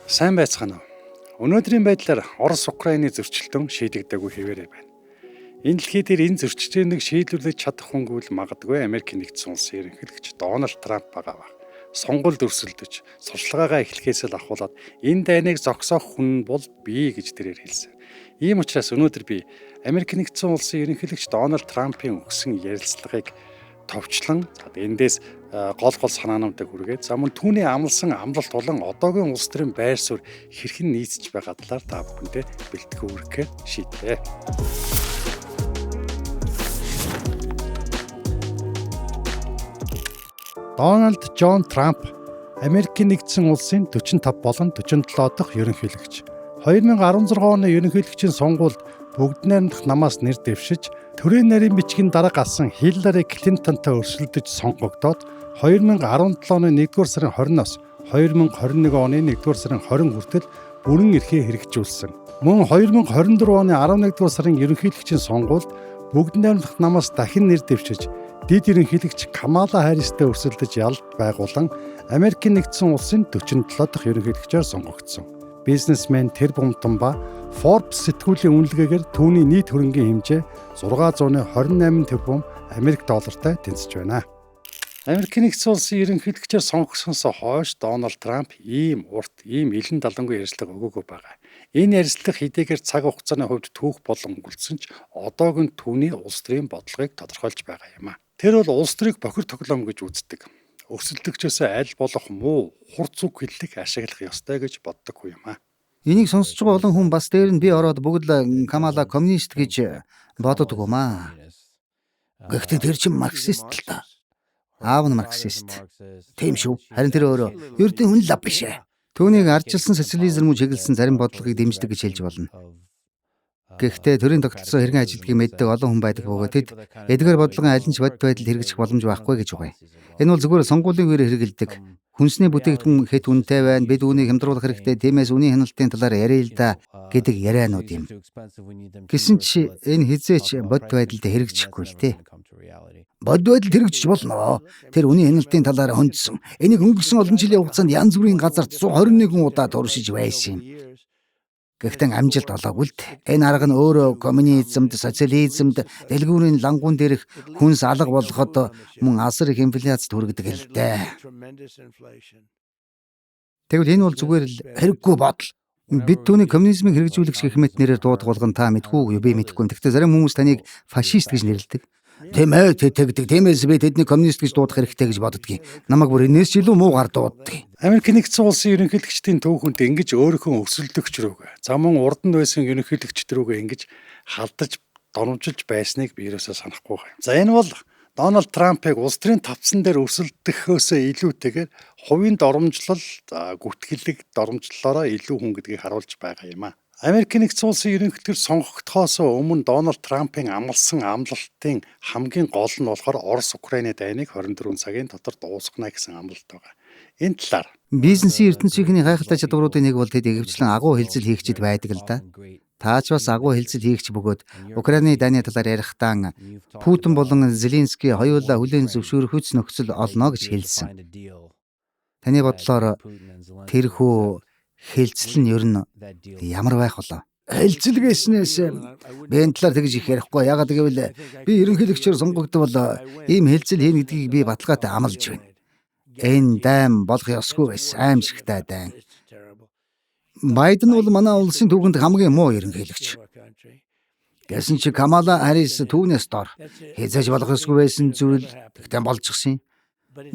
Сайн байцгаана уу? Өнөөдрийн байдлаар Орос Украины зөрчилдөөн шийдэгдээгүй хэвээрээ байна. Энэ дэлхий дээр энэ зөрчилдөөнийг шийдвэрлэж чадах хүнгүй л магадгүй Америкийн нэгдсэн улсын ерөнхийлөгч Дональд Трамп байгаа. Сонгуульд өрсөлдөж, сурчлагаагаа эхлэхээс л ахуулаад энэ дайныг зогсоох хүн бол би гэж тэрээр хэлсэн. Ийм учраас өнөөдөр би Америкийн нэгдсэн улсын ерөнхийлөгч Дональд Трампын өгсөн ярилцлагыг товчлон эндээс гол санаануудыг хүргээд мөн түүний амлсан амлалт болон одоогийн улс төрийн байр суурь хэрхэн нийцэж байгаа талаар та бүхэндээ бэлтгэн хүргэхээр шийдлээ. Дональд Джон Трамп Америкийн нэгдсэн улсын 45 болон 47 дахь ерөнхийлөгч. 2016 оны ерөнхийлөгчийн сонгуульд бүгд найрамдах намаас нэр дэвшиж, төрийн нарийн бичгийн дарга асан Хиллари Клинтонтой өрсөлдөж сонгогдоод 2017 оны 1-р сарын 20-оос 2021 оны 1-р сарын 20 хүртэл бүрэн эрхээ хэрэгжүүлсэн. Мөн 2024 оны 11-р сарын ерөнхийлөгчийн сонгуульд бүгд найрамдах намаас дахин нэр дэвшиж, дэд ерөнхийлөгч Камала Харристтэй өрсөлдөж ялалт байгуулан Америкийн нэгдсэн улсын 47 дахь ерөнхийлөгчөөр сонгогдсон. Бизнесмен тэр бумтан ба Forbes сэтгүүлийн үнэлгээгээр түүний нийт хөрөнгийн хэмжээ 628 тэрбум Америк доллартай тэнцэж байна. Америкийн нэгдсэн улсын ерөнхийлөгчөөр сонгогдсоноос хойш Дональд Трамп ийм илэн далангүй ярилцлага өгөөгүй байгаа. Энэ ярилцлага хэдийгээр цаг хугацааны хувьд түүх болон өнгөлцсөн ч одоог нь түүний улс төрийн бодлогыг тодорхойлж байгаа юм а. Тэр бол улс төрийг бохир тоглоом гэж үздэг. Өрсөлдөгчөөс аль болох муу, хурц үг хэллэг ашиглах ёстой гэж боддог юм а. Энийг сонсож байгаа олон хүн бас дээр нь би ороод бүгд л Камала коммунист гэж боддог юм аа. Гэхдээ тэр чинь марксист л та. Аав нь марксист. Тийм шүү. Харин тэр өөрөө ердийн хүн лав биш ээ. Түүнийг ардчилсан социализм мөн чиглэсэн зарим бодлогыг дэмждэг гэж хэлж болно. Гэхдээ төрийн тогтолцоо хэрхэн ажилдгийг мэддэг олон хүн байдаг бөгөөд тэд эдгээр бодлогын аль нь ч бод байдал хэрэгжих боломж байхгүй гэж байгаа юм. Энэ бол зүгээр сонгуулийн үеэр хэрэгэлдэг. Хүнсний бүтээгдэхүүн хэд үнэтэй байна, бид үүнийг хямдруулах хэрэгтэй, тиймээс үнийн хяналтын талаар яриа л да гэдэг ярианууд юм. Гэсэн чи энэ хизээч бод байдалд хэрэгжихгүй л дээ. Бод байдалд хэрэгжиж болно. Тэр үнийн хяналтын талаар хөндсөн. Энийг өнгөрсөн олон жилийн хугацаанд янз бүрийн газарт 121 удаа туршиж байсан юм. Гэхдээ амжилт олоогүй л дээ. Энэ арга нь өөрөө коммунизмд, социализмд, дэлгүүрийн лангуун дээрх хүнс алга болгоход мөн асар их инфляцид хүргэдэг л дээ. Тэгвэл энэ бол зүгээр л хэрэггүй бодол. Бид түүний коммунизмыг хэрэгжүүлэгч гэх мэт нэрээр дуудах болгон та мэдгүй юу, би мэдэхгүй. Гэхдээ зарим хүмүүс таныг фашист гэж нэрлэдэг. Тийм ээ, тэгдэг. Тиймээс би тэдний коммунист гэж дуудах хэрэгтэй гэж боддгийг. Намайг бүр энэс ч илүү муугар дууддаг. Америкийн нэгдсэн улсын ерөнхийлөгчдийн түүхэнд ингэж өөрийнхөө өрсөлдөгч рүүгээ, мөн урд нь байсан ерөнхийлөгчд рүүгээ ингэж халдаж, доромжилж байсныг би ерөөсөө санахгүй байна. Энэ бол Дональд Трампыг улс төрийн тавцсан дээр өрсөлдөхөөсөө илүүтэйгээр хувийн доромжлол, гүтгэлэг доромжлолоороо илүү хүн гэдгийг харуулж байгаа юм а. Америкийн нэгдсэн улсын ерөнхийлөгч сонгогдохоос өмнө Дональд Трампын амлсан амлалтын хамгийн гол нь болохоор Орос Украины дайныг 24 цагийн дотор дуусгана гэсэн амлалт байгаа. Энэ талаар бизнесийн ертөнцийн гайхалтай чадваруудын нэг бол тэд ихэвчлэн агуу хэлцэл хийгчид байдаг л да. Таач бас агуу хэлцэл хийгч бөгөөд Украины дайны талаар ярихдаа Путин болон Зеленский хоёулаа хүлээн зөвшөөрөх хүч нөхцөл олно гэж хэлсэн. Таны бодлоор тэрхүү хэлцэл нь ер нь ямар байх вэ? Хэлцэл гэснээс би энэ талаар тэгж их ярихгүй. Ягаад гэвэл би ерөнхийлөгчөөр сонгогдвол ийм хэлцэл хийнэ гэдгийг би баталгаатай амлаж байна. Энэ дайм болох ёсгүй байсан аимшигтай дайн. Байден бол манай улсын түүхэнд хамгийн муу ерөнхийлөгч. Гэсэн чи Камала Харрис түүнээс дор хязгаарч болох ёсгүй байсан зүйл тэгтэн болчихсон юм.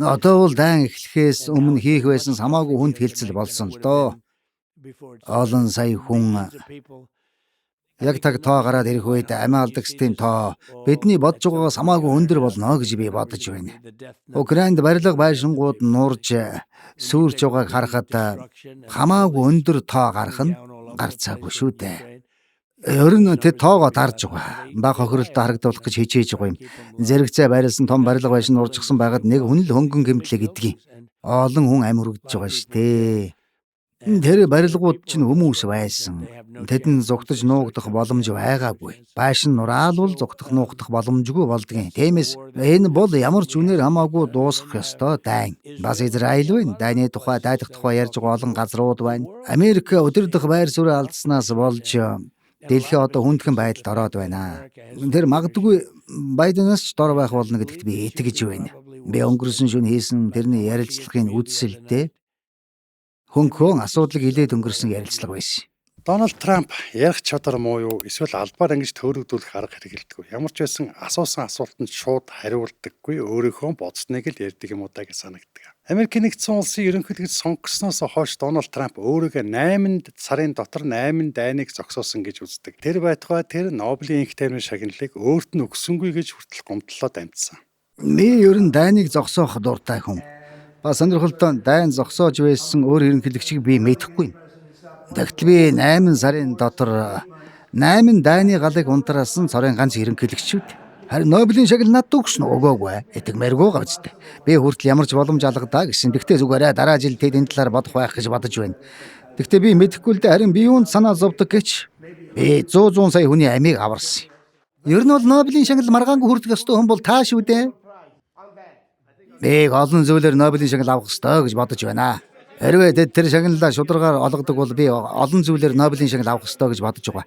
Одоо бол дайн эхлэхээс өмнө хийх байсан хамаагүй хүнд хэлцэл болсон л доо. Олон сая хүн яг таг тоо гараад ирэх үед амиа алдагчдын тоо бидний бодж байгаагаас хамаагүй өндөр болно гэж би бодож байна. Украинд барилга байшингууд нурж сүрж байгааг харахад хамаагүй өндөр тоо гарах нь гарцаагүй шүү дээ. Ер нь тэд тоогоо дарж байгаа. Баг хохиролтой харагдуулах гэж хичээж байгаа юм. Зэрэгцээ байрлсан том барилга байшин нуржчихсан байгаад нэг хүн л хөнгөн гэмтлээ гэдгийг. Олон хүн амь хүргэж байгаа шүү дээ. Тэр барилгууд чинь хүмүүс байсан. Тэдэнд зугтаж нуугдах боломж байгаагүй. Байшин нураалвал зугтах нуугдах боломжгүй болдгийн. Тиймээс энэ бол ямар ч үнээр хамаагүй дуусгах ёстой дайн. Бас Израиль байна. Дайны тухай, дайдах тухай ярьж байгаа олон газрууд байна. Америк өдөрдох байр суурь алдснаас болж дэлхий одоо хүндхэн байдалд ороод байна. Тэр магадгүй Байденаас ч дор байх болно гэдэгт би итгэж байна. Би өнгөрсөн шөнө хийсэн тэрний ярилцлагын үдсэлтэй хөнгөн асуудлыг хилээд өнгөрсөн ярилцлага байсан. Дональд Трамп ярих чадвар муу юу эсвэл албаар ингэж төөрөгдүүлэх арга хэрэгэлдэггүй. Ямар ч байсан асуусан асуултанд шууд хариулдаггүй, өөрийнхөө бодсныг л ярьдаг юм уу та гэж санагддаг. Америкийн нэгдсэн улсын ерөнхийлөгч сонгогсноос хойш Дональд Трамп өөрийгөө 8 сарын дотор 8 дайныг зогсоосон гэж үздэг. Тэр байтугай тэр Нобелийн энх тайвны шагналыг өөрт нь өгсөнгүй гэж хүртэл гомдлоод амьдсан. Би ер нь дайныг зогсоох дуртай хүн. Ба сонирхолтой дайн зогсоож байсан өөр ерөнхийлөгчийг би мэдэхгүй. Тэгтэл би 8 сарын дотор 8 дайны галыг унтраасан цорын ганц ерөнхийлөгчүүд. Харин Нобелийн шагнал надад өгсөн өгөөгүй. Итгэмээргүй гавцтай. Би хүртэл ямар ч боломж алгадаа гэсэн. Тэгтээ зүгээрээ дараа жил тэд энэ талаар бодох байх гэж бодож байна. Тэгтээ би мэдэхгүй л дээ, харин би юунд санаа зовдөг гэж би 100 сая хүний амийг аварсан. Ер нь бол Нобелийн шагнал маргаангүй хүрдэх ёстой хүн бол та шүү дээ. Би олон зүйлээр Нобелийн шагнал авах ёстой гэж бодож байна. Хэрвээ тэд тэр шагналаа шударгаар олгодог бол би олон зүйлээр Нобелийн шагнал авах ёстой гэж бодож байгаа.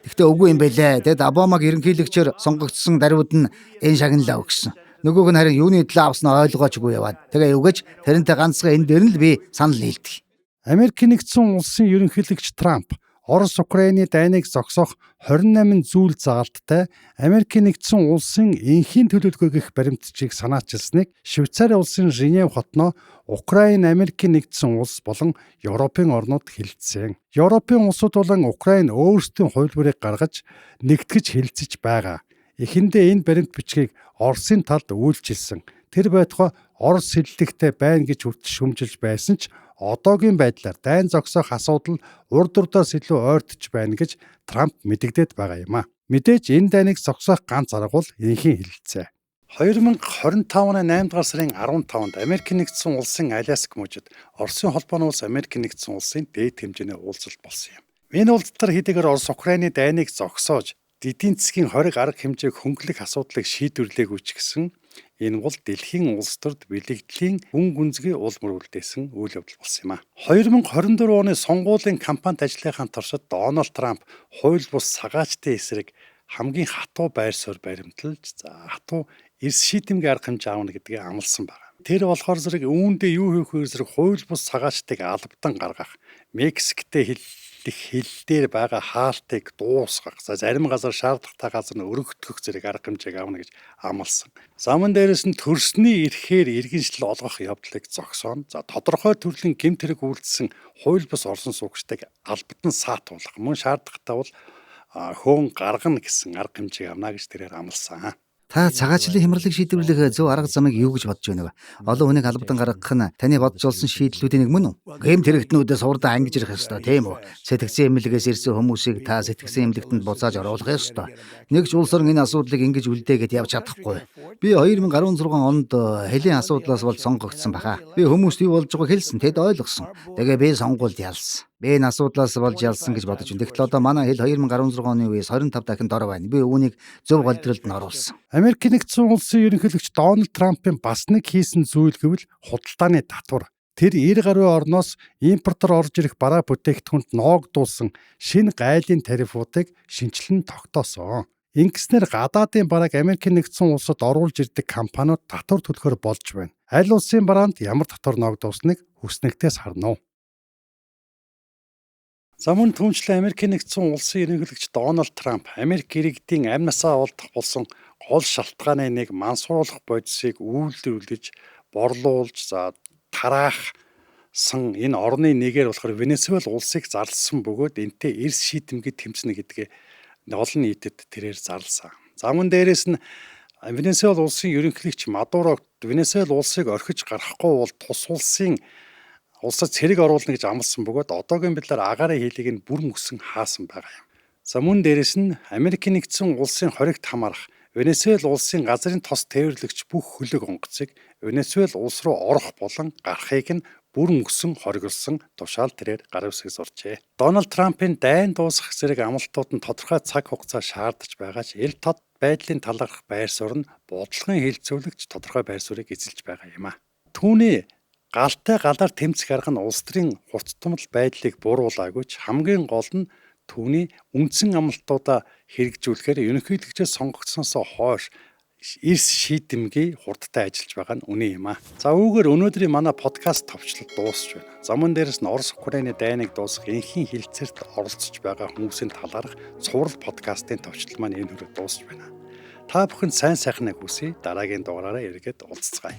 Гэхдээ үгүй юм байлээ. Тэд Обамаг ерөнхийлөгчөөр сонгогдсон даруйд нь энэ шагналаа өгсөн. Нөгөөг нь харин юуны төлөө авснаа ойлгоочгүй яваад. Тэгээ юугэж тэрнтэй ганцхан энэ дээр нь л би санал нийлдэг. Америкийн нэгдсэн улсын ерөнхийлөгч Трамп Орос Украины дайныг зогсоох 28 зүйл заалттай Америкийн нэгдсэн улсын энхийн төлөвлөгөөгийнх баримтчийг санаачилсныг Швейцарын улсын Женев хотноо Украин Америкийн нэгдсэн улс болон Европын орнууд хэлэлцсэн. Европын улсууд болон Украин өөрсдийн хувилбарыг гаргаж нэгтгэж хэлэлцэж байгаа. Эхэндээ энэ баримт бичгийг Оросын талд үйлчилсэн. Тэр байтугай Орос хэллэгтэй байна гэж хүртэл шүмжилж байсан ч одоогийн байдлаар дайн зогсоох асуудал урд урдаас илүү ойртож байна гэж Трамп мэдэгдээд байгаа юм а. Мэдээж энэ дайныг зогсоох ганц арга бол энхийн хэлэлцээ. 2025 оны 8 дугаар сарын 15-нд Америкийн нэгдсэн улсын Аляск мужид Оросын холбооны улс Америкийн нэгдсэн улсын дээд хэмжээний уулзалт болсон юм. Энэ уулзалтаар хэдийгээр Орос Украины дайныг зогсоож эдийн засгийн хориг арга хэмжээг хөнгөлөх асуудлыг шийдвэрлээгүй ч гэсэн энэ бол дэлхийн улс төрд бэлэгдлийн гүн гүнзгий уул мөрүүлдээсэн үйл явдал болсон юм а. 2024 оны сонгуулийн кампанит ажлынхаа туршид Дональд Трамп хууль бус сагаачдын эсрэг хамгийн хатуу байр суурь баримталж хатуу эрс шийдэмгийн арга хэмжээ аавна гэдгийг амласан байна. Тэр болохоор зэрэг үүндээ юу хийх вэ зэрэг хууль бус сагаачдыг албадан гаргах, Мексиктэй хил дээр байгаа хаалтыг дуусгах, зарим газар шаардлагатай газар нь өргөгдөх зэрэг арга хэмжээг авна гэж амласан. Заман дээрээс нь төрсний эрхээр иргэншил олгох явдлыг зогсооно. Тодорхой төрлийн гэмт хэрэг үйлдэлсэн хууль бус орсон суугчдыг албадан саатуулах, мөн шаардлагатай бол хөөн гаргана гэсэн арга хэмжээг авна гэж тэрээр амласан. Та цагаачлалын хямралыг шийдвэрлэх зөв арга замыг юу гэж бодож байна вэ? Олон хүнийг албадан гаргах нь таны бодж олсон шийдлүүдийн нэг мөн үү? Гэмт хэрэгтнүүдээс урдаа ангиж ирэх ёстой, тийм үү? Сэтгцэн эмнэлгээс ирсэн хүмүүсийг та сэтгцэн эмнэлэгтэнд буцааж оруулах ёстой. Нэг ч улс орн энэ асуудлыг ингэж үлдээгээд явж чадахгүй. Би 2016 онд хэлийн асуудлаас болж сонгогдсон баха. Би хүмүүст юу болж байгааг хэлсэн, тэд ойлгосон. Тэгээ би сонгуульд ялсан. Би энэ асуудлаас болж ялсан гэж бодож байна. Тэгтэл одоо манай хэл 2016 оны үеэс 25 дахин дор байна. Би үүнийг зөв голдролд нь оруулсан. Америкийн нэгдсэн улсын ерөнхийлөгч Дональд Трампын бас нэг хийсэн зүйл гэвэл худалдааны татвар. Тэр 90 гаруй орноос импортоор орж ирэх бараа бүтээгдэхүүнд ноогдуулсан шинэ гайлын тарифуудыг шинжилэн тогтоосон. Ингэснээр гадаадын барааг Америкийн нэгдсэн улсад оруулж ирдэг компаниуд татвар төлөхөөр болж байна. Аль улсын бараанд ямар татвар ноогдуулсныг хүснэгтээс харна уу? За мөн түүнчлэн Америкийн нэгдсэн улсын ерөнхийлөгч Дональд Трамп Америк иргэдийн амь насаа олдох болсон гол шалтгааны нэг мансууруулах бодисыг үйлдвэрлэж, борлуулж, тараахсан энэ орны нэгээр болохоор Венесуэл улсыг зарласан бөгөөд энтэй эрс шийдэмгий тэмцэнэ гэдгээ олон нийтэд тэрээр зарласан. За мөн дээрэс нь Венесуэл улсын ерөнхийлөгч Мадуро Венесуэл улсыг орхиж гарахгүй бол тус улсын улсад цэрэг оруулна гэж амласан бөгөөд одоогийн байдлаар агаарын хилийг нь бүр мөсөн хаасан байгаа юм. За мөн дээрэс нь Америкийн нэгдсэн улсын хоригт хамаарах Венесуэл улсын газрын тос тээвэрлэгч бүх хөлөг онгоцыг Венесуэл улс руу орох болон гарахыг нь бүр мөсөн хоригдсан тушаал тэрээр гар үсэг сурчээ. Дональд Трампын дайн дуусгах зэрэг амлалтууд нь тодорхой цаг хугацаа шаардаж байгаа ч ил тод байдлын талаарх байр суурь нь бодлогын хилцүүлэгч тодорхой байр суурийг эзэлж байгаа юм а. Түүний галтай галаар тэмцэх арга нь улс төрийн хурцтамал байдлыг бууруулаагүй ч хамгийн гол нь түүний үндсэн амлалтуудаа хэрэгжүүлэхээр ерөнхийлөгчөөс сонгогдсоноос хойш эрс шийдэмгий хурдтай ажиллаж байгаа нь үнэн юм а. За үүгээр өнөөдрийн манай подкаст товчлол дуусч байна. Замун дээрээс нь Орос Украины дайныг дуусгах энхийн хилцээрт оролцож байгаа хүмүүсийн талаарх цуврал подкастын товчлол маань энэ хүрээд дуусч байна. Та бүхэнд сайн сайхныг хүсье. Дараагийн дугаараараа эргээд уулзцгаая.